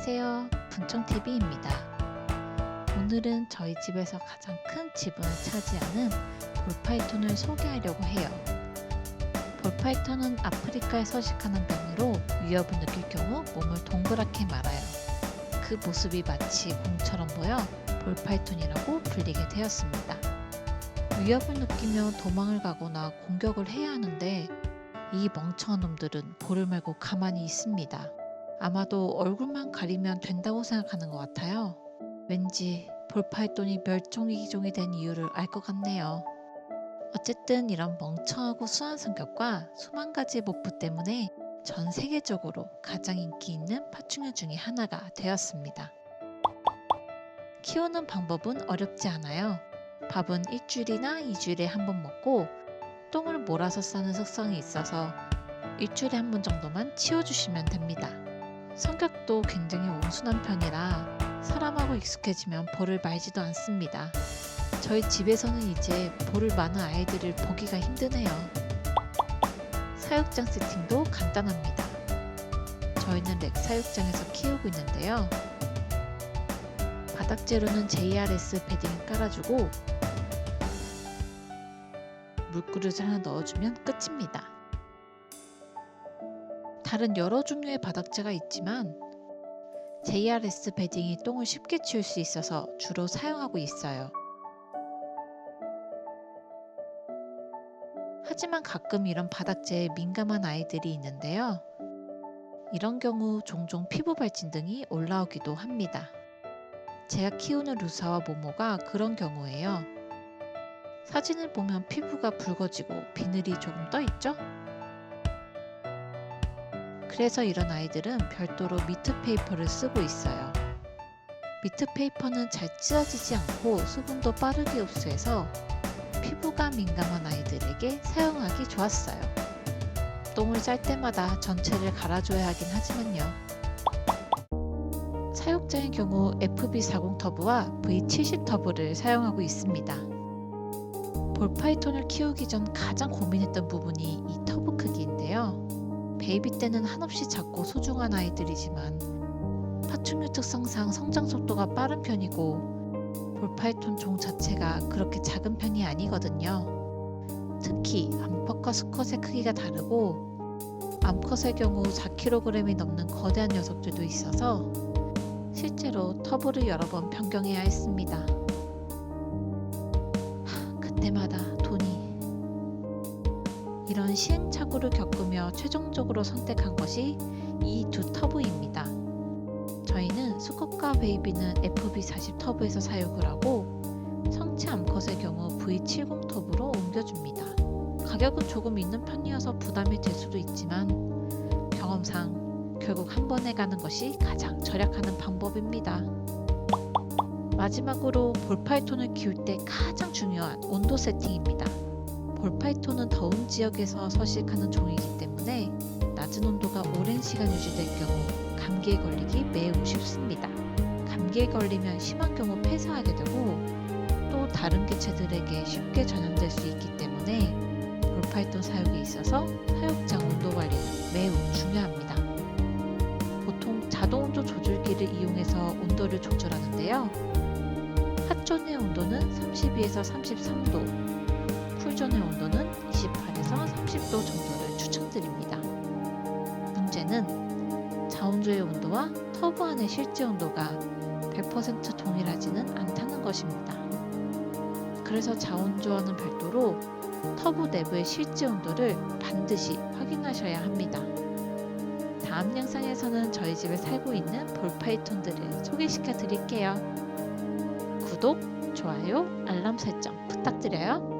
안녕하세요. 분청TV입니다. 오늘은 저희 집에서 가장 큰 지분을 차지하는 볼파이톤을 소개하려고 해요. 볼파이톤은 아프리카에 서식하는 병으로 위협을 느낄 경우 몸을 동그랗게 말아요. 그 모습이 마치 공처럼 보여 볼파이톤이라고 불리게 되었습니다. 위협을 느끼며 도망을 가거나 공격을 해야 하는데 이 멍청한 놈들은 볼을 말고 가만히 있습니다. 아마도 얼굴만 가리면 된다고 생각하는 것 같아요. 왠지 볼파이톤이 멸종위기종이 된 이유를 알 것 같네요. 어쨌든 이런 멍청하고 순한 성격과 수만 가지 모프 때문에 전 세계적으로 가장 인기 있는 파충류 중에 하나가 되었습니다. 키우는 방법은 어렵지 않아요. 밥은 일주일이나 2주일에 한 번 먹고 똥을 몰아서 싸는 습성이 있어서 일주일에 한 번 정도만 치워주시면 됩니다. 성격도 굉장히 온순한 편이라 사람하고 익숙해지면 볼을 말지도 않습니다. 저희 집에서는 이제 볼을 마는 아이들을 보기가 힘드네요. 사육장 세팅도 간단합니다. 저희는 렉 사육장에서 키우고 있는데요. 바닥재로는 JRS 패딩을 깔아주고 물그릇을 하나 넣어주면 끝입니다. 다른 여러 종류의 바닥재가 있지만 JRS 패딩이 똥을 쉽게 치울 수 있어서 주로 사용하고 있어요. 하지만 가끔 이런 바닥재에 민감한 아이들이 있는데요. 이런 경우 종종 피부 발진 등이 올라오기도 합니다. 제가 키우는 루사와 모모가 그런 경우예요. 사진을 보면 피부가 붉어지고 비늘이 조금 떠있죠? 그래서 이런 아이들은 별도로 미트 페이퍼를 쓰고 있어요. 미트 페이퍼는 잘 찢어지지 않고 수분도 빠르게 흡수해서 피부가 민감한 아이들에게 사용하기 좋았어요. 똥을 쌀 때마다 전체를 갈아줘야 하긴 하지만요. 사육자의 경우 FB40 터브와 V70 터브를 사용하고 있습니다. 볼파이톤을 키우기 전 가장 고민했던 부분이 이 터브 크기인데요. 베이비 때는 한없이 작고 소중한 아이들이지만 파충류 특성상 성장 속도가 빠른 편이고 볼파이톤 종 자체가 그렇게 작은 편이 아니거든요. 특히 암컷과 수컷의 크기가 다르고 암컷의 경우 4kg이 넘는 거대한 녀석들도 있어서 실제로 터브를 여러 번 변경해야 했습니다. 그때마다 돈이. 이런 시행착오를 겪으며 최종적으로 선택한 것이 이 두 터브입니다. 저희는 수컷과 베이비는 FB40 터브에서 사육을 하고 성체 암컷의 경우 V70 터브로 옮겨줍니다. 가격은 조금 있는 편이어서 부담이 될 수도 있지만 경험상 결국 한 번에 가는 것이 가장 절약하는 방법입니다. 마지막으로 볼파이톤을 키울 때 가장 중요한 온도 세팅입니다. 볼파이톤은 더운 지역에서 서식하는 종이기 때문에 낮은 온도가 오랜 시간 유지될 경우 감기에 걸리기 매우 쉽습니다. 감기에 걸리면 심한 경우 폐사하게 되고 또 다른 개체들에게 쉽게 전염될 수 있기 때문에 볼파이톤 사육에 있어서 사육장 온도 관리는 매우 중요합니다. 보통 자동 온도 조절기를 이용해서 온도를 조절하는데요. 핫존의 온도는 32에서 33도, 쿨존의 온도는 28에서 30도 정도를 추천드립니다. 문제는 자온조의 온도와 터브 안의 실제 온도가 100% 동일하지는 않다는 것입니다. 그래서 자온조와는 별도로 터브 내부의 실제 온도를 반드시 확인하셔야 합니다. 다음 영상에서는 저희 집에 살고 있는 볼파이톤들을 소개시켜 드릴게요. 구독, 좋아요, 알람 설정 부탁드려요.